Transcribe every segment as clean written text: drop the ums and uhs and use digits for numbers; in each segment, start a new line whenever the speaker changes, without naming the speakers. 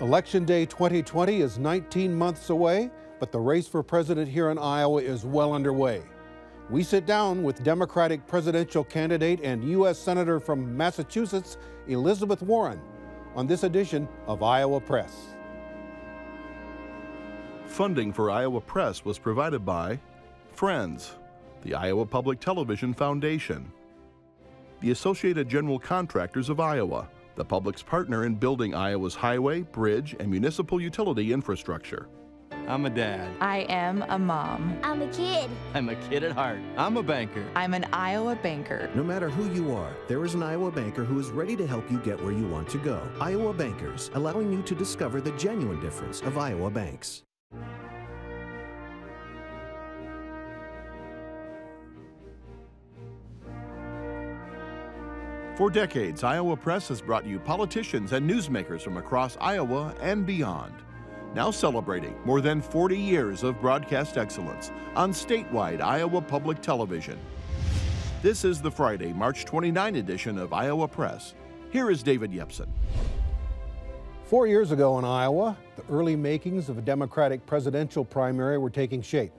Election Day 2020 is 19 months away, but the race for president here in Iowa is well underway. We sit down with Democratic presidential candidate and U.S. Senator from Massachusetts, Elizabeth Warren, on this edition of Iowa Press.
Funding for Iowa Press was provided by Friends, the Iowa Public Television Foundation, the Associated General Contractors of Iowa, the public's partner in building Iowa's highway, bridge, and municipal utility infrastructure.
I'm a dad.
I am a mom.
I'm a kid.
I'm a kid at heart. I'm a banker.
I'm an Iowa banker.
No matter who you are, there is an Iowa banker who is ready to help you get where you want to go. Iowa Bankers, allowing you to discover the genuine difference of Iowa banks.
For decades, Iowa Press has brought you politicians and newsmakers from across Iowa and beyond. Now celebrating more than 40 years of broadcast excellence on statewide Iowa Public Television. This is the Friday, March 29 edition of Iowa Press. Here is David Yepsen.
4 years ago in Iowa, the early makings of a Democratic presidential primary were taking shape.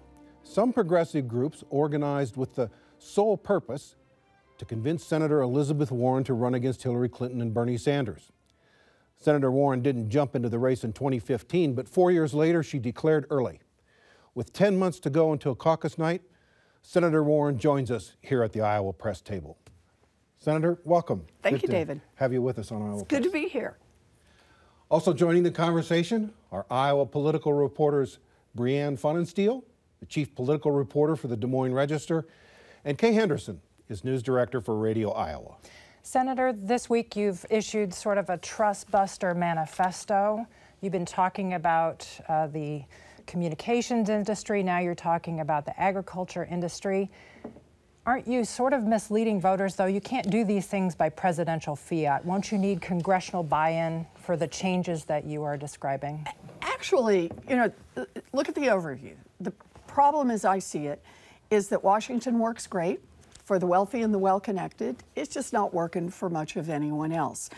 Some progressive groups organized with the sole purpose to convince Senator Elizabeth Warren to run against Hillary Clinton and Bernie Sanders. Senator Warren didn't jump into the race in 2015, but 4 years later, she declared early. With 10 months to go until caucus night, Senator Warren joins us here at the Iowa Press table. Senator, welcome.
Thank you, David.
Have you with us on Iowa Press.
Good to be here.
Also joining the conversation are Iowa political reporters Brianne Pfannenstiel, the chief political reporter for the Des Moines Register, and Kay Henderson is news director for Radio Iowa.
Senator, this week you've issued sort of a trust buster manifesto. You've been talking about the communications industry. Now you're talking about the agriculture industry. Aren't you sort of misleading voters, though? You can't do these things by presidential fiat. Won't you need congressional buy-in for the changes that you are describing?
Actually, look at the overview. The problem, as I see it, is that Washington works great for the wealthy and the well-connected. It's just not working for much of anyone else.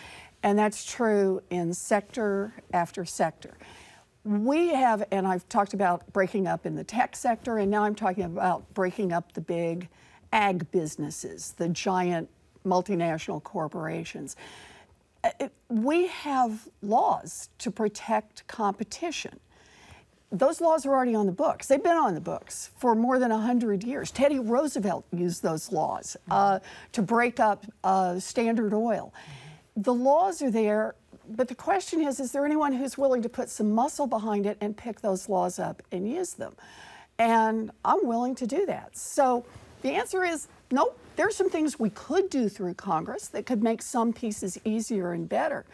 And that's true in sector after sector. We have, and I've talked about breaking up in the tech sector, and now I'm talking about breaking up the big ag businesses, the giant multinational corporations. We have laws to protect competition. Those laws are already on the books. They've been on the books for more than 100 years. Teddy Roosevelt used those laws to break up Standard Oil. The laws are there, but the question is there anyone who's willing to put some muscle behind it and pick those laws up and use them? And I'm willing to do that. So the answer is no. There's some things we could do through Congress that could make some pieces easier and better.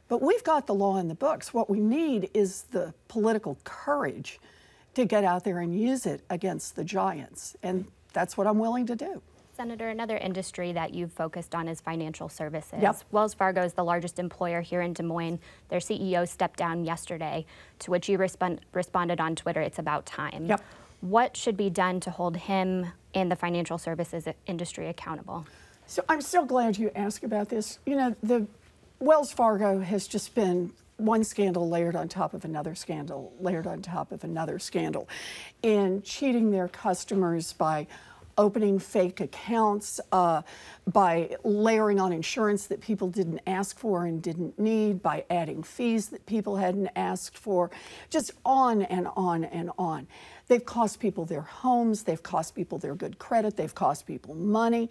But we've got the law in the books. What we need is the political courage to get out there and use it against the giants. And that's what I'm willing to do.
Senator, another industry that you've focused on is financial services.
Yep.
Wells Fargo is the largest employer here in Des Moines. Their CEO stepped down yesterday, to which you responded on Twitter, it's about time.
Yep.
What should be done to hold him and the financial services industry accountable?
So I'm so glad you asked about this. The Wells Fargo has just been one scandal layered on top of another scandal, layered on top of another scandal, in cheating their customers by opening fake accounts, by layering on insurance that people didn't ask for and didn't need, by adding fees that people hadn't asked for, just on and on and on. They've cost people their homes, they've cost people their good credit, they've cost people money.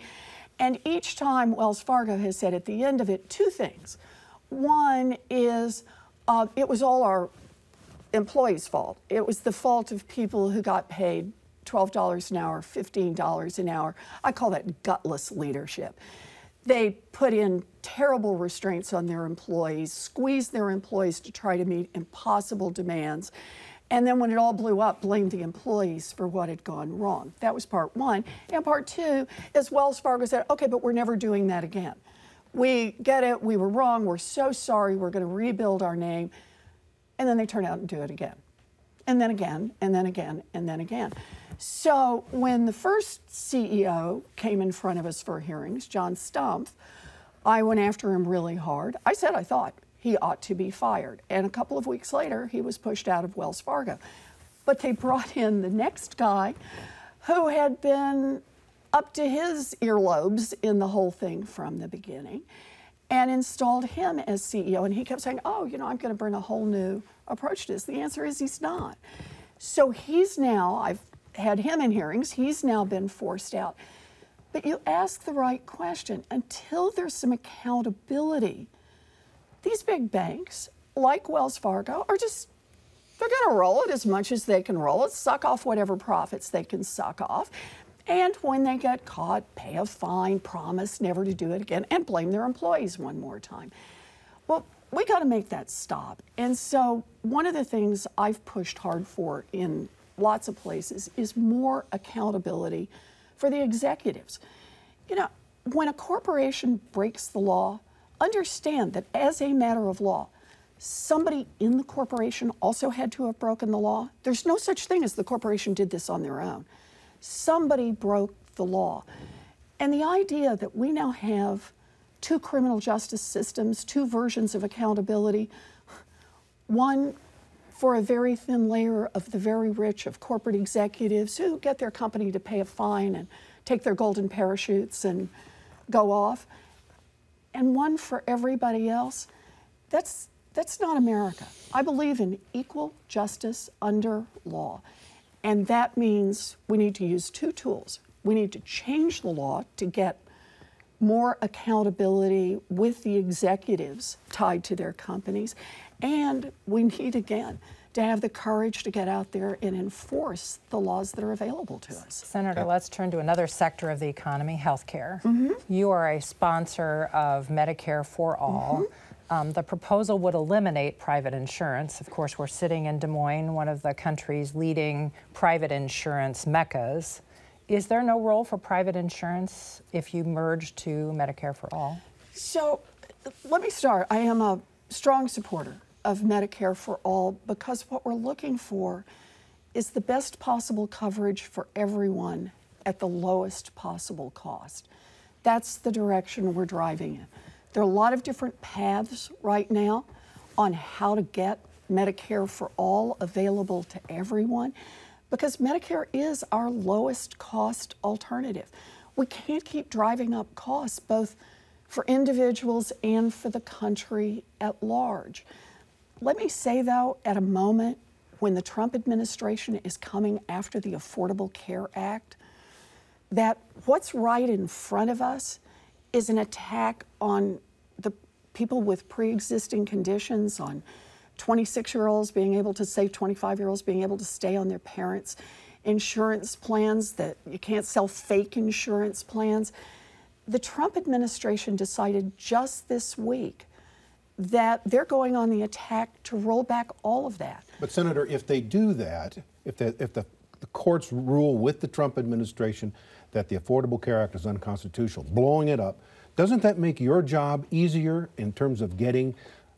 And each time Wells Fargo has said at the end of it two things. One is it was all our employees' fault. It was the fault of people who got paid $12 an hour, $15 an hour. I call that gutless leadership. They put in terrible restraints on their employees, squeezed their employees to try to meet impossible demands. And then when it all blew up, blamed the employees for what had gone wrong. That was part one. And part two is Wells Fargo said, okay, but we're never doing that again. We get it, we were wrong, we're so sorry, we're gonna rebuild our name. And then they turn out and do it again. And then again, and then again, and then again. So when the first CEO came in front of us for hearings, John Stumpf, I went after him really hard. I said I thought he ought to be fired. And a couple of weeks later, he was pushed out of Wells Fargo. But they brought in the next guy who had been up to his earlobes in the whole thing from the beginning and installed him as CEO. And he kept saying, oh, you know, I'm going to bring a whole new approach to this. The answer is he's not. So he's now, I've had him in hearings, he's now been forced out. But you ask the right question. Until there's some accountability, these big banks, like Wells Fargo, are just, they're going to roll it as much as they can roll it, suck off whatever profits they can suck off. And when they get caught, pay a fine, promise never to do it again, and blame their employees one more time. Well, we got to make that stop. And so one of the things I've pushed hard for in lots of places is more accountability for the executives. You know, when a corporation breaks the law, understand that as a matter of law, somebody in the corporation also had to have broken the law. There's no such thing as the corporation did this on their own. Somebody broke the law. And the idea that we now have two criminal justice systems, two versions of accountability, one for a very thin layer of the very rich, of corporate executives who get their company to pay a fine and take their golden parachutes and go off, and one for everybody else. That's not America. I believe in equal justice under law. And that means we need to use two tools. We need to change the law to get more accountability with the executives tied to their companies. And we need, again, to have the courage to get out there and enforce the laws that are available to us.
Senator, let's turn to another sector of the economy, healthcare. You are a sponsor of Medicare for All. The proposal would eliminate private insurance. Of course, we're sitting in Des Moines, one of the country's leading private insurance meccas. Is there no role for private insurance if you merge to Medicare for All?
So let me start. I am a strong supporter of Medicare for All because what we're looking for is the best possible coverage for everyone at the lowest possible cost. That's the direction we're driving in. There are a lot of different paths right now on how to get Medicare for All available to everyone because Medicare is our lowest cost alternative. We can't keep driving up costs both for individuals and for the country at large. Let me say though, at a moment when the Trump administration is coming after the Affordable Care Act, that what's right in front of us is an attack on the people with pre-existing conditions, on 26-year-olds being able to save 25-year-olds being able to stay on their parents' insurance plans, that you can't sell fake insurance plans. The Trump administration decided just this week that they're going on the attack to roll back all of that.
But Senator, if they do that, if the courts rule with the Trump administration that the Affordable Care Act is unconstitutional, blowing it up, doesn't that make your job easier in terms of getting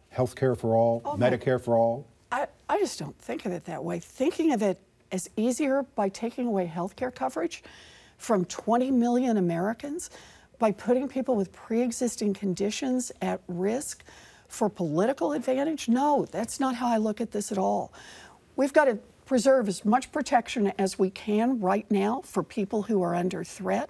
health care for all, Medicare for all?
I just don't think of it that way. Thinking of it as easier by taking away health care coverage from 20 million Americans, by putting people with pre-existing conditions at risk for political advantage? No, that's not how I look at this at all. We've got to preserve as much protection as we can right now for people who are under threat.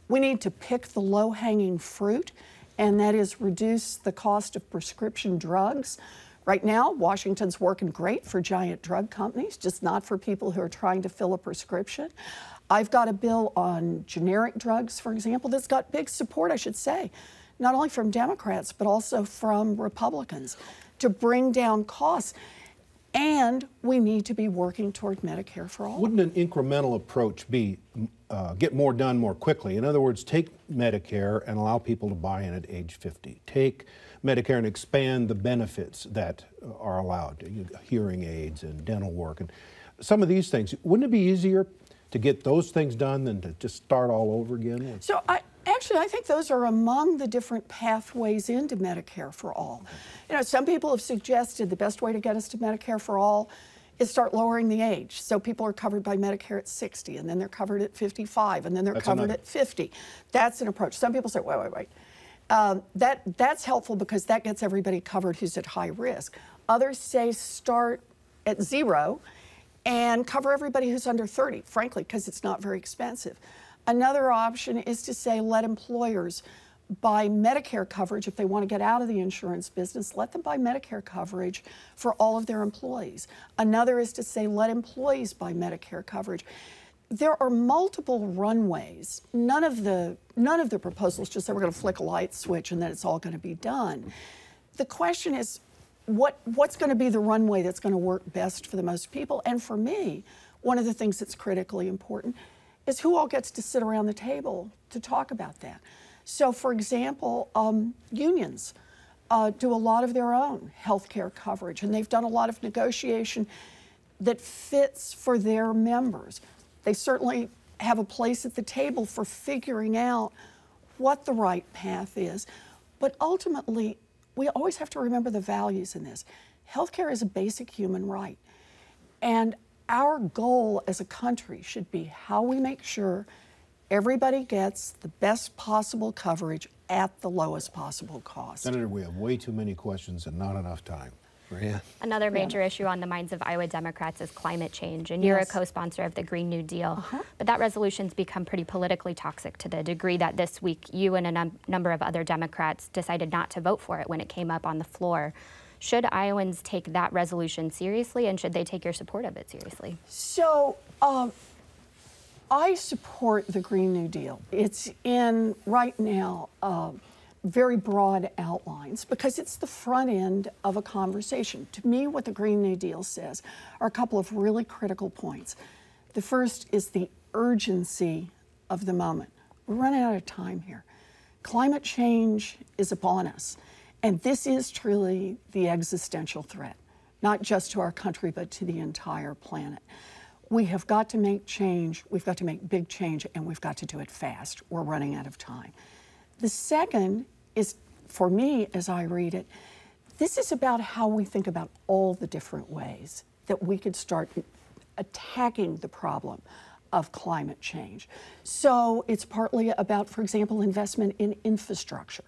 We need to pick the low-hanging fruit, and that is reduce the cost of prescription drugs. Right now, Washington's working great for giant drug companies, just not for people who are trying to fill a prescription. I've got a bill on generic drugs, for example, that's got big support, I should say, not only from Democrats, but also from Republicans, to bring down costs. And we need to be working toward Medicare for All.
Wouldn't an incremental approach be get more done more quickly? In other words, take Medicare and allow people to buy in at age 50. Take Medicare and expand the benefits that are allowed, hearing aids and dental work and some of these things. Wouldn't it be easier to get those things done than to just start all over again?
So I think those are among the different pathways into Medicare for All. Okay. You know, some people have suggested the best way to get us to Medicare for All is start lowering the age. So people are covered by Medicare at 60, and then they're covered at 55, and then they're covered at 50. That's an approach. Some people say, wait. That's helpful because that gets everybody covered who's at high risk. Others say start at 0 and cover everybody who's under 30, frankly, because it's not very expensive. Another option is to say let employers buy Medicare coverage. If they want to get out of the insurance business, let them buy Medicare coverage for all of their employees. Another is to say let employees buy Medicare coverage. There are multiple runways. None of the proposals just say we're going to flick a light switch and then it's all going to be done. The question is, what's going to be the runway that's going to work best for the most people? And for me, one of the things that's critically important is who all gets to sit around the table to talk about that. So, for example, unions do a lot of their own health care coverage, and they've done a lot of negotiation that fits for their members. They certainly have a place at the table for figuring out what the right path is, but ultimately, we always have to remember the values in this. Healthcare is a basic human right. And our goal as a country should be how we make sure everybody gets the best possible coverage at the lowest possible cost.
Senator, we have way too many questions and not enough time. Brianne?
Another major issue on the minds of Iowa Democrats is climate change, and you're a co-sponsor of the Green New Deal. But that resolution's become pretty politically toxic to the degree that this week you and a number of other Democrats decided not to vote for it when it came up on the floor. Should Iowans take that resolution seriously, and should they take your support of it seriously?
So, I support the Green New Deal. It's in, right now, very broad outlines because it's the front end of a conversation. To me, what the Green New Deal says are a couple of really critical points. The first is the urgency of the moment. We're running out of time here. Climate change is upon us, and this is truly the existential threat, not just to our country, but to the entire planet. We have got to make change, we've got to make big change, and we've got to do it fast. We're running out of time. The second is, for me, as I read it, this is about how we think about all the different ways that we could start attacking the problem of climate change. So it's partly about, for example, investment in infrastructure,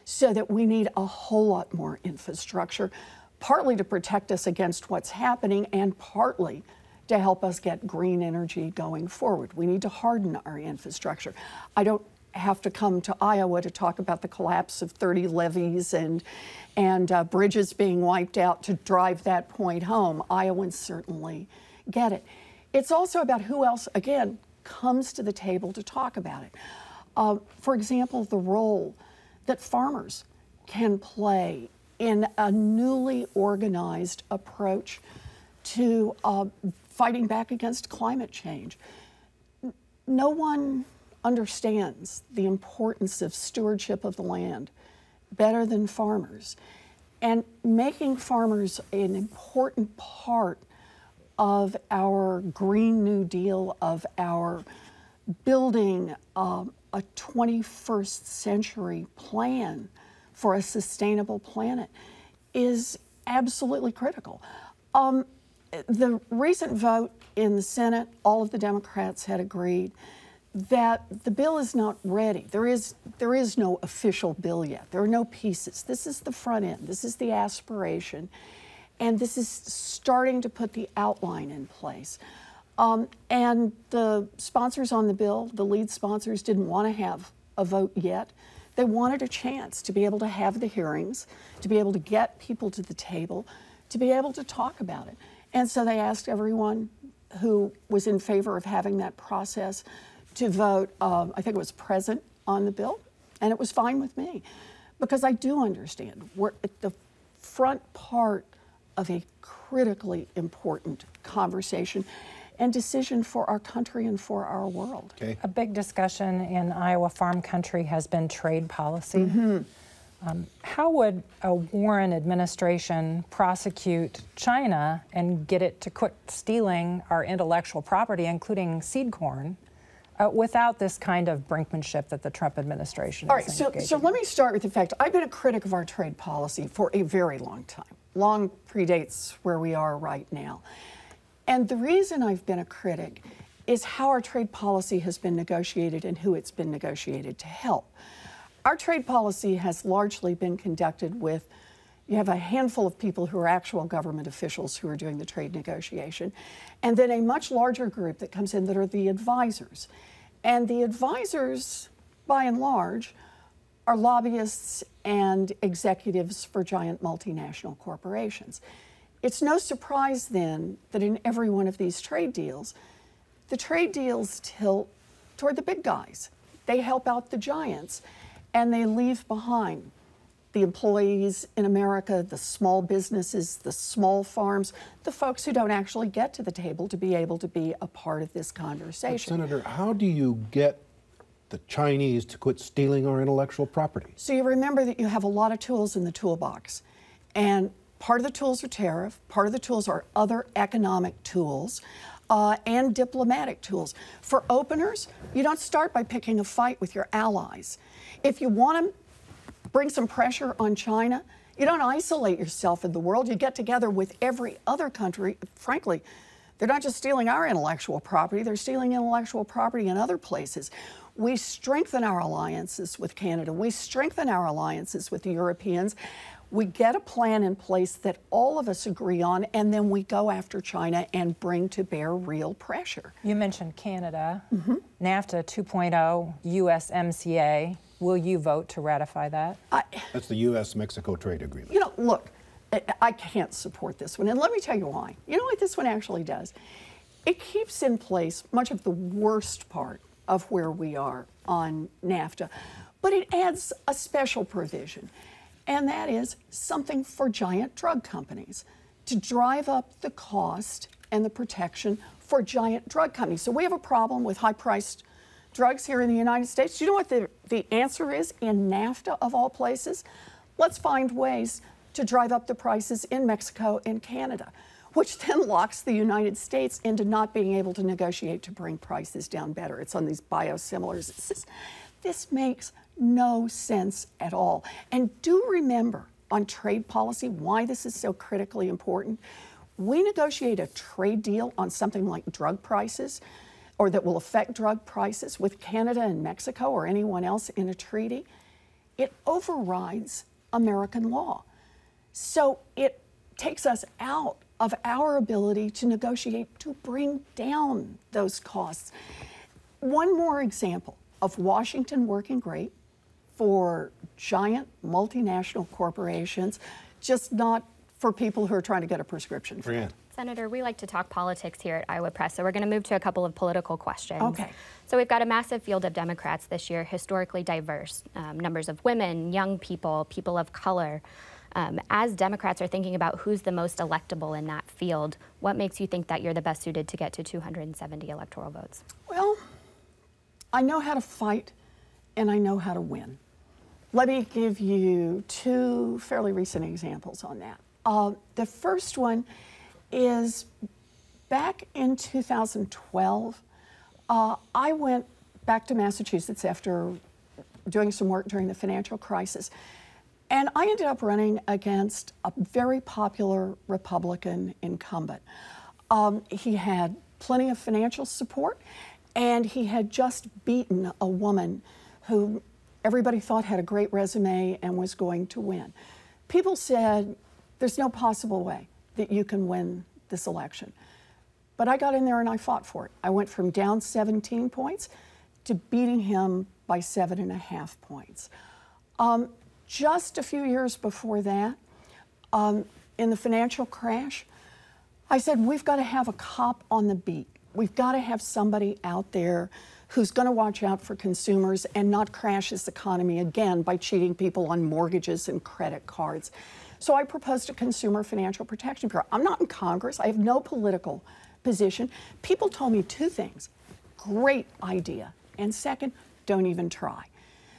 so that we need a whole lot more infrastructure, partly to protect us against what's happening and partly to help us get green energy going forward. We need to harden our infrastructure. I don't have to come to Iowa to talk about the collapse of 30 levees and bridges being wiped out to drive that point home. Iowans certainly get it. It's also about who else, again, comes to the table to talk about it. For example, the role that farmers can play in a newly organized approach to fighting back against climate change. No one understands the importance of stewardship of the land better than farmers. And making farmers an important part of our Green New Deal, of our building a 21st century plan for a sustainable planet is absolutely critical. The recent vote in the Senate, all of the Democrats had agreed that the bill is not ready. There is no official bill yet. There are no pieces. This is the front end. This is the aspiration. And this is starting to put the outline in place. And the sponsors on the bill, the lead sponsors, didn't want to have a vote yet. They wanted a chance to be able to have the hearings, to be able to get people to the table, to be able to talk about it. And so they asked everyone who was in favor of having that process to vote, I think it was present on the bill, and it was fine with me. Because I do understand we're at the front part of a critically important conversation and decision for our country and for our world.
Okay.
A big discussion in Iowa farm country has been trade policy. How would a Warren administration prosecute China and get it to quit stealing our intellectual property, including seed corn, without this kind of brinkmanship that the Trump administration is engaging in?
So let me start with the fact, I've been a critic of our trade policy for a very long time. Long predates where we are right now. And the reason I've been a critic is how our trade policy has been negotiated and who it's been negotiated to help. Our trade policy has largely been conducted with, you have a handful of people who are actual government officials who are doing the trade negotiation, and then a much larger group that comes in that are the advisors. And the advisors, by and large, are lobbyists and executives for giant multinational corporations. It's no surprise then that in every one of these trade deals, the trade deals tilt toward the big guys. They help out the giants, and they leave behind the employees in America, the small businesses, the small farms, the folks who don't actually get to the table to be able to be a part of this conversation.
But Senator, how do you get the Chinese to quit stealing our intellectual property?
So you remember that you have a lot of tools in the toolbox, and part of the tools are tariff, part of the tools are other economic tools, and diplomatic tools. For openers, you don't start by picking a fight with your allies. If you want to bring some pressure on China, you don't isolate yourself in the world. You get together with every other country. Frankly, they're not just stealing our intellectual property, they're stealing intellectual property in other places. We strengthen our alliances with Canada. We strengthen our alliances with the Europeans. We get a plan in place that all of us agree on, and then we go after China and bring to bear real pressure.
You mentioned Canada, NAFTA 2.0, USMCA. Will you vote to ratify that?
That's the U.S.-Mexico trade agreement.
You know, look, I can't support this one, and let me tell you why. You know what this one actually does? It keeps in place much of the worst part of where we are on NAFTA, but it adds a special provision, and that is something for giant drug companies to drive up the cost and the protection for giant drug companies. So we have a problem with high-priced drugs here in the United States. Do you know what the answer is in NAFTA, of all places? Let's find ways to drive up the prices in Mexico and Canada, which then locks the United States into not being able to negotiate to bring prices down better. It's on these biosimilars. This makes no sense at all. And do remember on trade policy why this is so critically important. We negotiate a trade deal on something like drug prices, or that will affect drug prices with Canada and Mexico or anyone else in a treaty. It overrides American law. So it takes us out of our ability to negotiate to bring down those costs. One more example of Washington working great for giant multinational corporations, just not for people who are trying to get a prescription.
Brianne.
Senator, we like to talk politics here at Iowa Press, so we're going to move to a couple of political questions.
Okay.
So we've got a massive field of Democrats this year, historically diverse, numbers of women, young people, people of color. As Democrats are thinking about who's the most electable in that field, what makes you think that you're the best suited to get to 270 electoral votes?
Well, I know how to fight and I know how to win. Let me give you two fairly recent examples on that. The first one is back in 2012, I went back to Massachusetts after doing some work during the financial crisis, and I ended up running against a very popular Republican incumbent. He had plenty of financial support, and he had just beaten a woman who everybody thought had a great resume and was going to win. People said, there's no possible way that you can win this election. But I got in there and I fought for it. I went from down 17 points to beating him by 7.5 points. Just a few years before that, in the financial crash, I said, we've got to have a cop on the beat. We've got to have somebody out there who's going to watch out for consumers and not crash this economy again by cheating people on mortgages and credit cards. So I proposed a Consumer Financial Protection Bureau. I'm not in Congress. I have no political position. People told me two things. Great idea. And second, don't even try.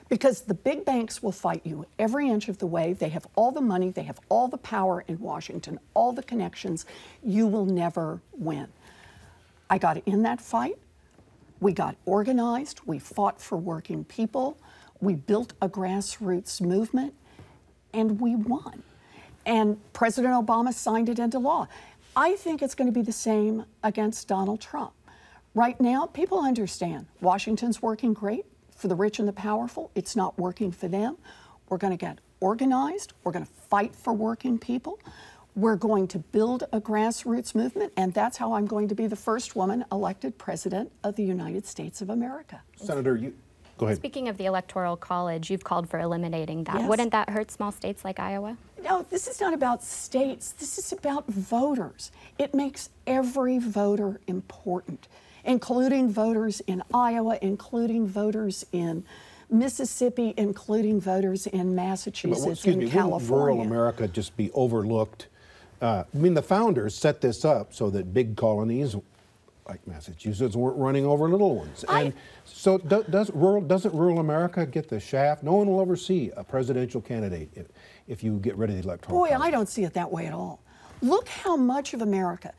Because the big banks will fight you every inch of the way. They have all the money. They have all the power in Washington, all the connections. You will never win. I got in that fight. We got organized. We fought for working people. We built a grassroots movement, and we won. And President Obama signed it into law. I think it's going to be the same against Donald Trump. Right now, people understand Washington's working great. for the rich and the powerful. It's not working for them. We're going to get organized. We're going to fight for working people. We're going to build a grassroots movement, and that's how I'm going to be the first woman elected president of the United States of America.
Senator, go ahead.
Speaking of the Electoral College, you've called for eliminating that.
Yes.
Wouldn't that hurt small states like Iowa?
No, this is not about states. This is about voters. It makes every voter important, including voters in Iowa, including voters in Mississippi, including voters in Massachusetts and California.
Wouldn't rural America just be overlooked? I mean, the founders set this up so that big colonies like Massachusetts weren't running over little ones. And so doesn't rural America get the shaft? No one will ever see a presidential candidate if you get rid of the Electoral College.
Boy, I don't see it that way at all. Look how much of America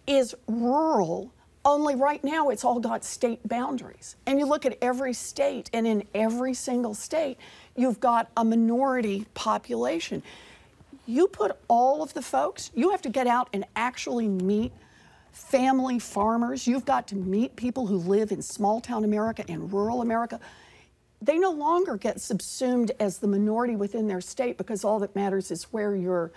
is rural, only right now it's all got state boundaries. And you look at every state, and in every single state, you've got a minority population. You put all of the folks, you have to get out and actually meet family farmers. You've got to meet people who live in small town America and rural America. They no longer get subsumed as the minority within their state because all that matters is where your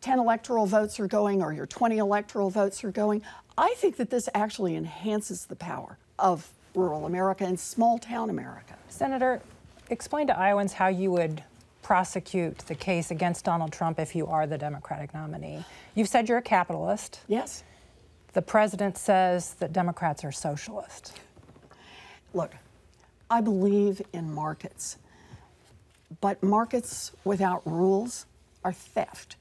10 electoral votes are going or your 20 electoral votes are going. I think that this actually enhances the power of rural America and small town America.
Senator, explain to Iowans how you would prosecute the case against Donald Trump if you are the Democratic nominee. You've said you're a capitalist.
Yes.
The president says that Democrats are socialist.
Look, I believe in markets, but markets without rules are theft.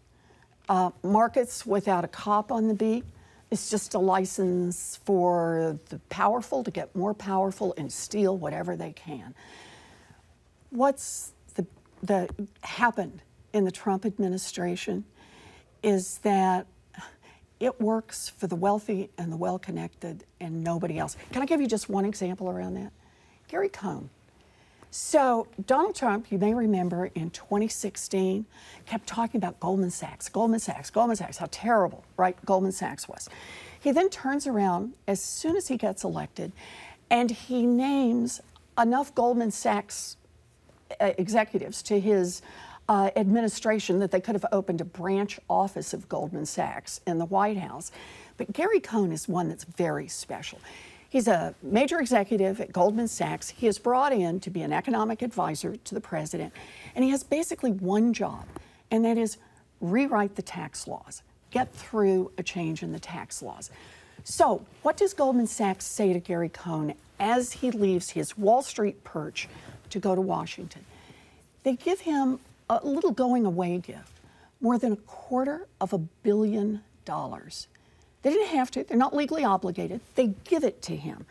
Markets without a cop on the beat is just a license for the powerful to get more powerful and steal whatever they can. What's happened in the Trump administration is that it works for the wealthy and the well-connected and nobody else. Can I give you just one example around that? Gary Cohn. So Donald Trump, you may remember in 2016, kept talking about Goldman Sachs, Goldman Sachs, Goldman Sachs, how terrible, right, Goldman Sachs was. He then turns around as soon as he gets elected and he names enough Goldman Sachs executives to his administration that they could have opened a branch office of Goldman Sachs in the White House. But Gary Cohn is one that's very special. He's a major executive at Goldman Sachs. He is brought in to be an economic advisor to the president, and he has basically one job, and that is rewrite the tax laws, get through a change in the tax laws. So what does Goldman Sachs say to Gary Cohn as he leaves his Wall Street perch to go to Washington? They give him a little going away gift, more than $250 million. They didn't have to, they're not legally obligated, they give it to him.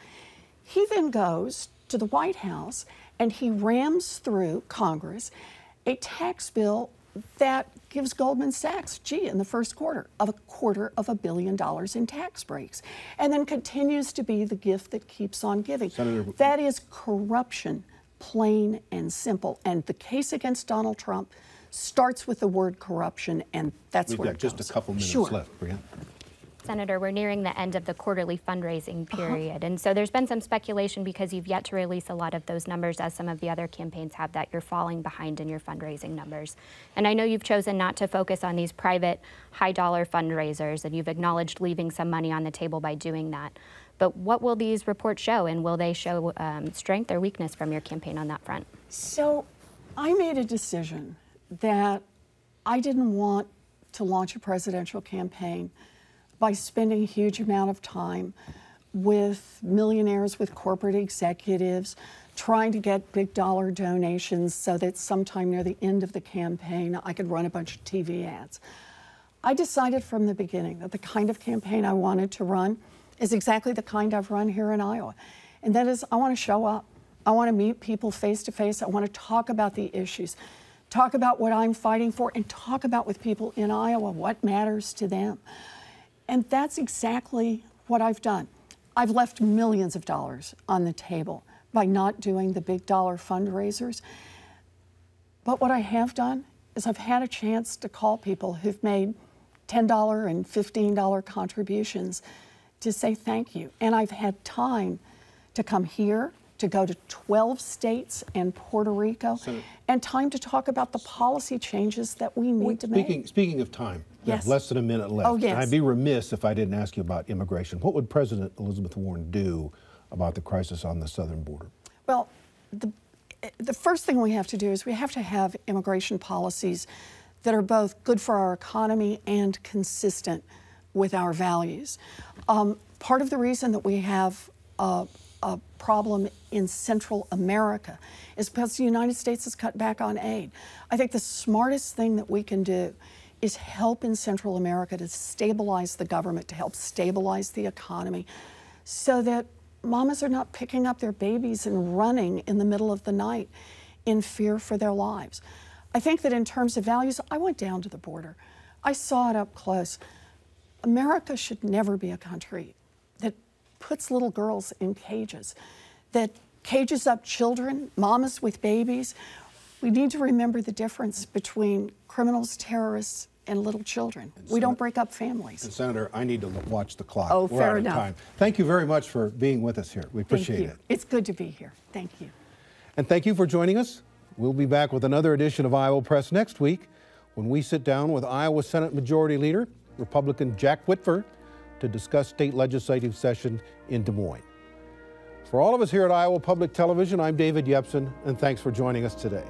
He then goes to the White House and he rams through Congress a tax bill that gives Goldman Sachs, in the first quarter, of $250 million in tax breaks, and then continues to be the gift that keeps on giving.
Senator,
that is corruption, plain and simple. And the case against Donald Trump starts with the word corruption, and that's where it goes.
We've got just a couple minutes left, Brianne.
Senator, we're nearing the end of the quarterly fundraising period, and so there's been some speculation because you've yet to release a lot of those numbers, as some of the other campaigns have, that you're falling behind in your fundraising numbers. And I know you've chosen not to focus on these private, high-dollar fundraisers, and you've acknowledged leaving some money on the table by doing that. But what will these reports show, and will they show strength or weakness from your campaign on that front?
So I made a decision that I didn't want to launch a presidential campaign by spending a huge amount of time with millionaires, with corporate executives, trying to get big dollar donations so that sometime near the end of the campaign I could run a bunch of TV ads. I decided from the beginning that the kind of campaign I wanted to run is exactly the kind I've run here in Iowa. And that is, I want to show up. I want to meet people face to face. I want to talk about the issues, talk about what I'm fighting for, and talk about with people in Iowa what matters to them. And that's exactly what I've done. I've left millions of dollars on the table by not doing the big dollar fundraisers. But what I have done is I've had a chance to call people who've made $10 and $15 contributions to say thank you. And I've had time to come here to go to 12 states and Puerto Rico, and time to talk about the policy changes that we need to make.
Speaking of time, we have
Yes.
less than a minute left.
Oh, yes.
And I'd be remiss if I didn't ask you about immigration. What would President Elizabeth Warren do about the crisis on the southern border?
Well, the first thing we have to do is we have to have immigration policies that are both good for our economy and consistent with our values. Part of the reason that we have a problem in Central America is because the United States has cut back on aid. I think the smartest thing that we can do is help in Central America to stabilize the government, to help stabilize the economy, so that mamas are not picking up their babies and running in the middle of the night in fear for their lives. I think that in terms of values, I went down to the border. I saw it up close. America should never be a country that puts little girls in cages, that cages up children, mamas with babies. We need to remember the difference between criminals, terrorists, and little children. We don't break up families.
And Senator, I need to watch the clock.
Oh,
We're
fair
out of
enough.
time. Thank you very much for being with us here. We appreciate
Thank you.
it.
It's good to be here. Thank you.
And thank you for joining us. We'll be back with another edition of Iowa Press next week when we sit down with Iowa Senate Majority Leader, Republican Jack Whitford, to discuss state legislative session in Des Moines. For all of us here at Iowa Public Television, I'm David Yepsen, and thanks for joining us today.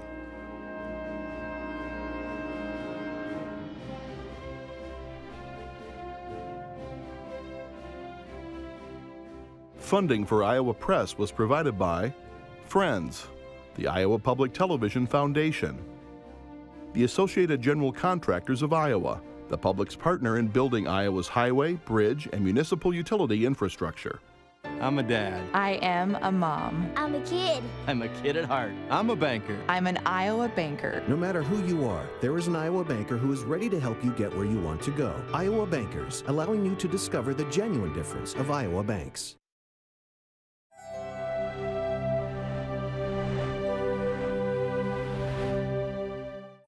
Funding for Iowa Press was provided by Friends, the Iowa Public Television Foundation, the Associated General Contractors of Iowa, the public's partner in building Iowa's highway, bridge, and municipal utility infrastructure.
I'm a dad.
I am a mom.
I'm a kid.
I'm a kid at heart. I'm a banker.
I'm an Iowa banker.
No matter who you are, there is an Iowa banker who is ready to help you get where you want to go. Iowa Bankers, allowing you to discover the genuine difference of Iowa banks.